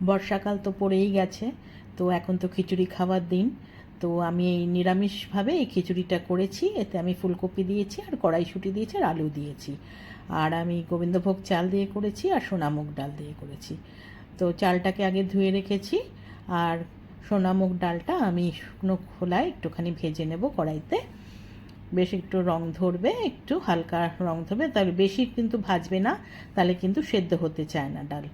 বর্ষাকাল তো পড়েই গেছে, তো এখন তো খিচুড়ি খাওয়ার দিন। তো আমি এই নিরামিষভাবে এই খিচুড়িটা করেছি। এতে আমি ফুলকপি দিয়েছি আর কড়াইশুঁটি দিয়েছি আর আলু দিয়েছি। আর আমি গোবিন্দভোগ চাল দিয়ে করেছি আর সোনামুগ ডাল দিয়ে করেছি। তো চালটাকে আগে ধুয়ে রেখেছি, আর সোনামুগ ডালটা আমি শুকনো খোলায় একটুখানি ভেজে নেব কড়াইতে। বেশ একটু রং ধরবে, একটু হালকা রং ধরবে, তাহলে বেশি কিন্তু ভাজবে না, তাহলে কিন্তু সেদ্ধ হতে চায় না ডাল।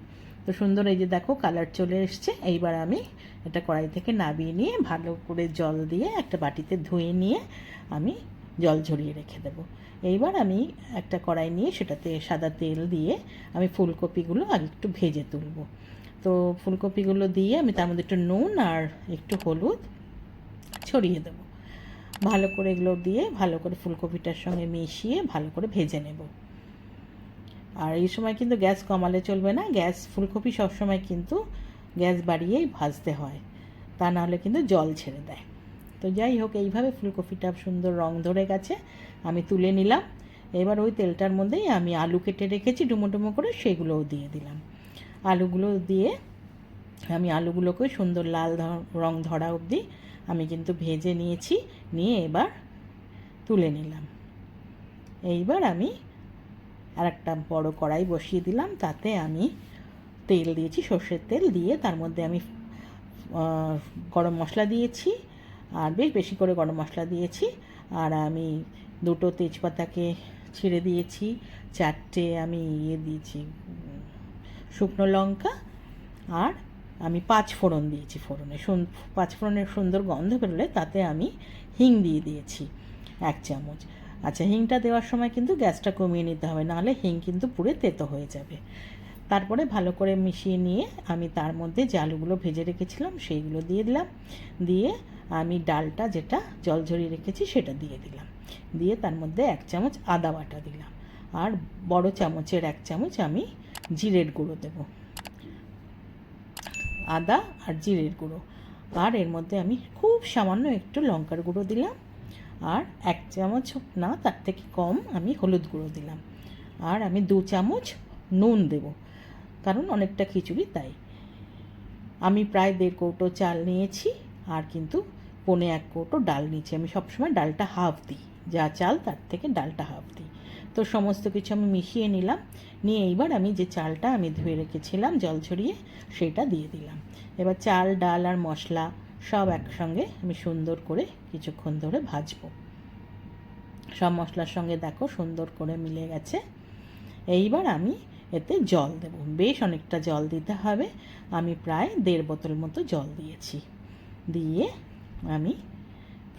তো সুন্দর এই যে দেখো কালার চলে এসছে। এইবার আমি এটা কড়াই থেকে নামিয়ে নিয়ে ভালো করে জল দিয়ে একটা বাটিতে ধুয়ে নিয়ে আমি জল ঝরিয়ে রেখে দেবো। এইবার আমি একটা কড়াই নিয়ে সেটাতে সাদা তেল দিয়ে আমি ফুলকপিগুলো আগে একটু ভেজে তুলব। তো ফুলকপিগুলো দিয়ে আমি তার মধ্যে একটু নুন আর একটু হলুদ ছড়িয়ে দেবো। ভালো করে এগুলো দিয়ে ভালো করে ফুলকপিটার সঙ্গে মিশিয়ে ভালো করে ভেজে নেব। আর এই সময় কিন্তু গ্যাস কমালে চলবে না, ফুলকপি সবসময় কিন্তু গ্যাস বাড়িয়েই ভাজতে হয়, তা নাহলে কিন্তু জল ছেড়ে দেয়। তো যাই হোক, এইভাবে ফুলকপিটা সুন্দর রং ধরে গেছে, আমি তুলে নিলাম। এবার ওই তেলটার মধ্যেই আমি আলু কেটে রেখেছি ডুমো ডুমো করে, সেগুলোও দিয়ে দিলাম। আলুগুলো দিয়ে আমি আলুগুলোকে সুন্দর লাল রং ধরা অবধি আমি কিন্তু ভেজে নিয়েছি। নিয়ে এবার তুলে নিলাম। এইবার আমি আর একটা বড় কড়াই বসিয়ে দিলাম, তাতে আমি তেল দিয়েছি, সর্ষের তেল দিয়ে তার মধ্যে আমি গরম মশলা দিয়েছি, আর বেশ বেশি করে গরম মশলা দিয়েছি। আর আমি দুটো তেজপাতাকে ছিঁড়ে দিয়েছি, চারটে আমি দিয়েছি শুকনো লঙ্কা, আর আমি 5 ফোড়ন দিয়েছি। ফোড়নে 5 ফোড়নের সুন্দর গন্ধ বেরোলে তাতে আমি হিং দিয়ে দিয়েছি 1 চামচ। আচ্ছা, হিংটা দেওয়ার সময় কিন্তু গ্যাসটা কমিয়ে নিতে হবে, নাহলে হিং কিন্তু পুরো তেতো হয়ে যাবে। তারপরে ভালো করে মিশিয়ে নিয়ে আমি তার মধ্যে যে আলুগুলো ভেজে রেখেছিলাম সেইগুলো দিয়ে দিলাম। দিয়ে আমি ডালটা যেটা জল ঝরিয়ে রেখেছি সেটা দিয়ে দিলাম। দিয়ে তার মধ্যে 1 চামচ আদা বাটা দিলাম, আর বড় চামচের 1 চামচ আমি জিরের গুঁড়ো দেবো। আদা আর জিরের গুঁড়ো, আর এর মধ্যে আমি খুব সামান্য একটু লঙ্কার গুঁড়ো দিলাম, আর 1 চামচ না তার থেকে কম আমি হলুদ গুঁড়ো দিলাম। আর আমি 2 চামচ নুন দেব, কারণ অনেকটা খিচুড়ি তাই। আমি প্রায় 1.5 কৌটো চাল নিয়েছি, আর কিন্তু 1.25 কৌটো ডাল নিয়েছি। আমি সবসময় ডালটা হাফ দিই, যা চাল তার থেকে ডালটা হাফ দিই। তো সমস্ত কিছু আমি মিশিয়ে নিলাম। নিয়ে এইবার আমি যে চালটা আমি ধুয়ে রেখেছিলাম জল ঝরিয়ে সেটা দিয়ে দিলাম। এবার চাল ডাল আর মশলা সব একসঙ্গে আমি সুন্দর করে কিছুক্ষণ ধরে ভাজবো। সব মশলার সঙ্গে দেখো সুন্দর করে মিলে গেছে। এইবার আমি এতে জল দেব, বেশ অনেকটা জল দিতে হবে। আমি প্রায় 1.5 বোতল মতো জল দিয়েছি। দিয়ে আমি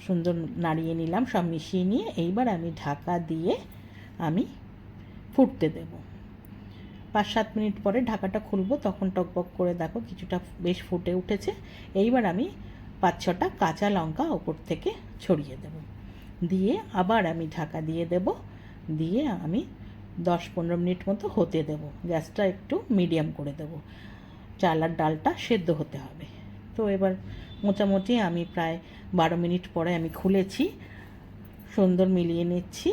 সুন্দর নাড়িয়ে নিলাম, সব মিশিয়ে নিয়ে এইবার আমি ঢাকা দিয়ে আমি ফুটতে দেব। 5-7 মিনিট পরে ঢাকাটা খুলবো, তখন টকবক করে দেখো কিছুটা বেশ ফুটে উঠেছে। এইবার আমি 5-6টা কাঁচা লঙ্কা ওপর থেকে ছড়িয়ে দেব। দিয়ে আবার আমি ঢাকা দিয়ে দেব। দিয়ে আমি 10-15 মিনিট মতো হতে দেব। গ্যাসটা একটু মিডিয়াম করে দেব, চাল আর ডালটা সেদ্ধ হতে হবে। তো এবার মোটামুটি আমি প্রায় 12 মিনিট পরে আমি খুলেছি, সুন্দর মিলিয়ে নিচ্ছি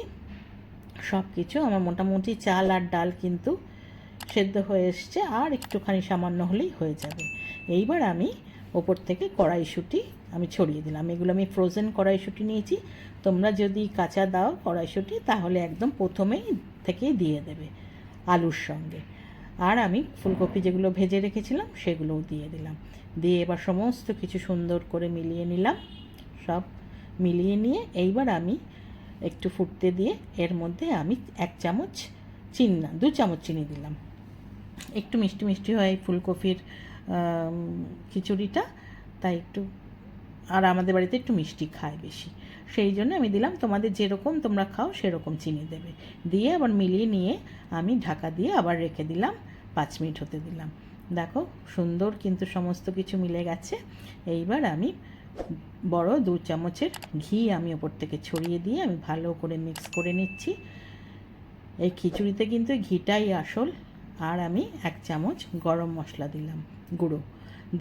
সব কিছু। আমার মোটামুটি চাল আর ডাল কিন্তু সেদ্ধ হয়ে এসছে, আর একটুখানি সামান্য হলেই হয়ে যাবে। এইবার আমি ওপর থেকে কড়াইশুঁটি আমি ছড়িয়ে দিলাম। এগুলো আমি ফ্রোজেন কড়াইশুঁটি নিয়েছি, তোমরা যদি কাঁচা দাও কড়াইশুঁটি তাহলে একদম প্রথমেই থেকেই দিয়ে দেবে আলুর সঙ্গে। আর আমি ফুলকপি যেগুলো ভেজে রেখেছিলাম সেগুলোও দিয়ে দিলাম। দিয়ে এবার সমস্ত কিছু সুন্দর করে মিলিয়ে নিলাম। সব মিলিয়ে নিয়ে এইবার আমি একটু ফুটতে দিয়ে এর মধ্যে আমি 1 চামচ চিনি না 2 চামচ চিনি দিলাম। একটু মিষ্টি মিষ্টি হয় ফুলকপির খিচুড়িটা, তাই একটু, আর আমাদের বাড়িতে একটু মিষ্টি খায় বেশি, সেই জন্য আমি দিলাম। তোমাদের যেরকম তোমরা খাও সেরকম চিনি দেবে। দিয়ে আবার মিলিয়ে নিয়ে আমি ঢাকা দিয়ে আবার রেখে দিলাম, 5 মিনিট হতে দিলাম। দেখো সুন্দর কিন্তু সমস্ত কিছু মিলে গেছে। এইবার আমি বড় 2 চামচের ঘি আমি ওপর থেকে ছড়িয়ে দিয়ে আমি ভালো করে মিক্স করে নিচ্ছি। এই খিচুড়িতে কিন্তু ঘিটাই আসল, আর আমি 1 চামচ গরম মশলা দিলাম গুঁড়ো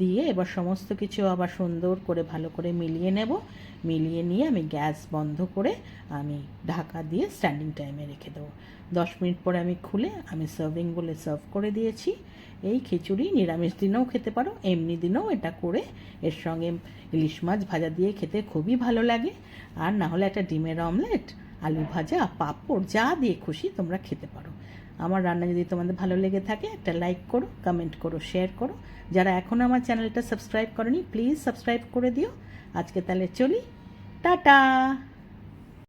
দিয়ে এবার সমস্ত কিছু আবার সুন্দর করে ভালো করে মিলিয়ে নেব। মিলিয়ে নিয়ে আমি গ্যাস বন্ধ করে আমি ঢাকা দিয়ে স্ট্যান্ডিং টাইমে রেখে দেবো। 10 মিনিট পরে আমি খুলে আমি সার্ভিং বলে সার্ভ করে দিয়েছি। এই খিচুড়ি নিরামিষ দিনেও খেতে পারো, এমনি দিনেও এটা করে এর সঙ্গে ইলিশ মাছ ভাজা দিয়ে খেতে খুবই ভালো লাগে। আর না হলে একটা ডিমের অমলেট, আলু ভাজা, পাঁপড়, যা দিয়ে খুশি তোমরা খেতে পারো। আমার রান্না যদি তোমাদের ভালো লেগে থাকে একটা লাইক করো, কমেন্ট করো, শেয়ার করো। যারা এখনও আমার চ্যানেলটা সাবস্ক্রাইব করনি প্লিজ সাবস্ক্রাইব করে দিও। আজকে তাহলে চলি, টাটা।